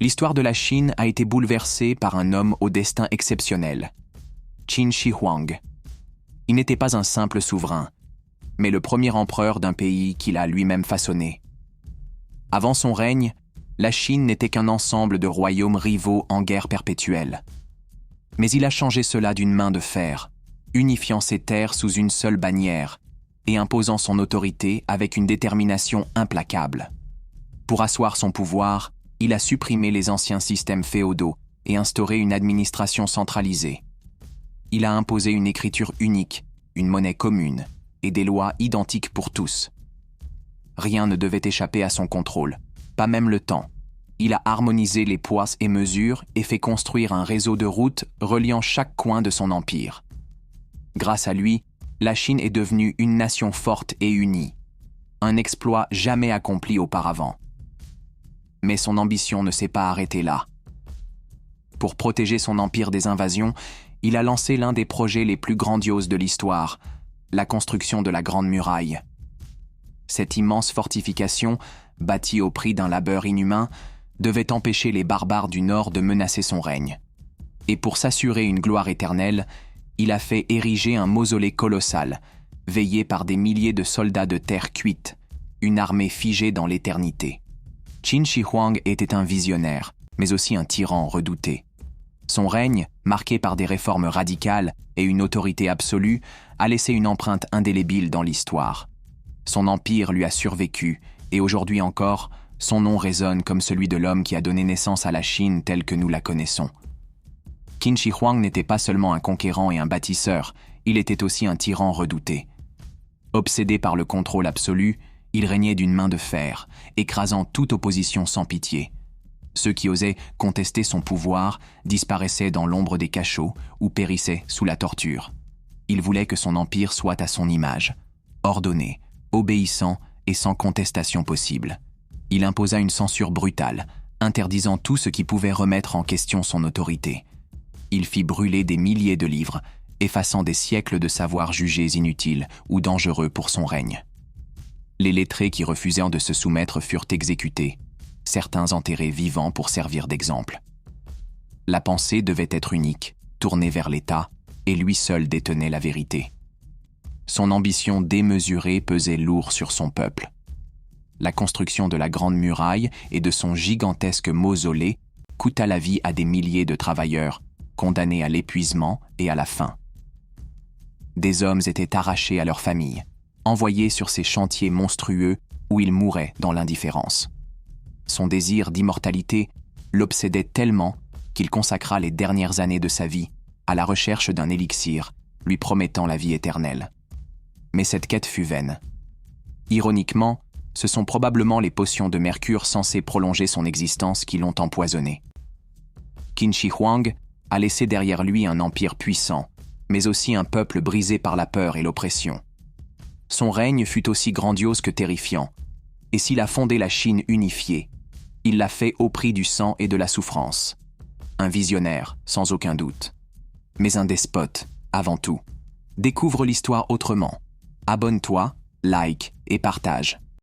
L'histoire de la Chine a été bouleversée par un homme au destin exceptionnel, Qin Shi Huang. Il n'était pas un simple souverain, mais le premier empereur d'un pays qu'il a lui-même façonné. Avant son règne, la Chine n'était qu'un ensemble de royaumes rivaux en guerre perpétuelle. Mais il a changé cela d'une main de fer, unifiant ses terres sous une seule bannière et imposant son autorité avec une détermination implacable. Pour asseoir son pouvoir, il a supprimé les anciens systèmes féodaux et instauré une administration centralisée. Il a imposé une écriture unique, une monnaie commune et des lois identiques pour tous. Rien ne devait échapper à son contrôle, pas même le temps. Il a harmonisé les poids et mesures et fait construire un réseau de routes reliant chaque coin de son empire. Grâce à lui, la Chine est devenue une nation forte et unie, un exploit jamais accompli auparavant. Mais son ambition ne s'est pas arrêtée là. Pour protéger son empire des invasions, il a lancé l'un des projets les plus grandioses de l'histoire, la construction de la Grande Muraille. Cette immense fortification, bâtie au prix d'un labeur inhumain, devait empêcher les barbares du Nord de menacer son règne. Et pour s'assurer une gloire éternelle, il a fait ériger un mausolée colossal, veillé par des milliers de soldats de terre cuite, une armée figée dans l'éternité. Qin Shi Huang était un visionnaire, mais aussi un tyran redouté. Son règne, marqué par des réformes radicales et une autorité absolue, a laissé une empreinte indélébile dans l'histoire. Son empire lui a survécu, et aujourd'hui encore, son nom résonne comme celui de l'homme qui a donné naissance à la Chine telle que nous la connaissons. Qin Shi Huang n'était pas seulement un conquérant et un bâtisseur, il était aussi un tyran redouté. Obsédé par le contrôle absolu, il régnait d'une main de fer, écrasant toute opposition sans pitié. Ceux qui osaient contester son pouvoir disparaissaient dans l'ombre des cachots ou périssaient sous la torture. Il voulait que son empire soit à son image, ordonné, obéissant et sans contestation possible. Il imposa une censure brutale, interdisant tout ce qui pouvait remettre en question son autorité. Il fit brûler des milliers de livres, effaçant des siècles de savoirs jugés inutiles ou dangereux pour son règne. Les lettrés qui refusèrent de se soumettre furent exécutés, certains enterrés vivants pour servir d'exemple. La pensée devait être unique, tournée vers l'État, et lui seul détenait la vérité. Son ambition démesurée pesait lourd sur son peuple. La construction de la Grande Muraille et de son gigantesque mausolée coûta la vie à des milliers de travailleurs, condamnés à l'épuisement et à la faim. Des hommes étaient arrachés à leurs familles, envoyés sur ces chantiers monstrueux où ils mouraient dans l'indifférence. Son désir d'immortalité l'obsédait tellement qu'il consacra les dernières années de sa vie à la recherche d'un élixir lui promettant la vie éternelle. Mais cette quête fut vaine. Ironiquement, ce sont probablement les potions de mercure censées prolonger son existence qui l'ont empoisonné. Qin Shi Huang a laissé derrière lui un empire puissant, mais aussi un peuple brisé par la peur et l'oppression. Son règne fut aussi grandiose que terrifiant, et s'il a fondé la Chine unifiée, il l'a fait au prix du sang et de la souffrance. Un visionnaire, sans aucun doute. Mais un despote, avant tout. Découvre l'histoire autrement. Abonne-toi, like et partage.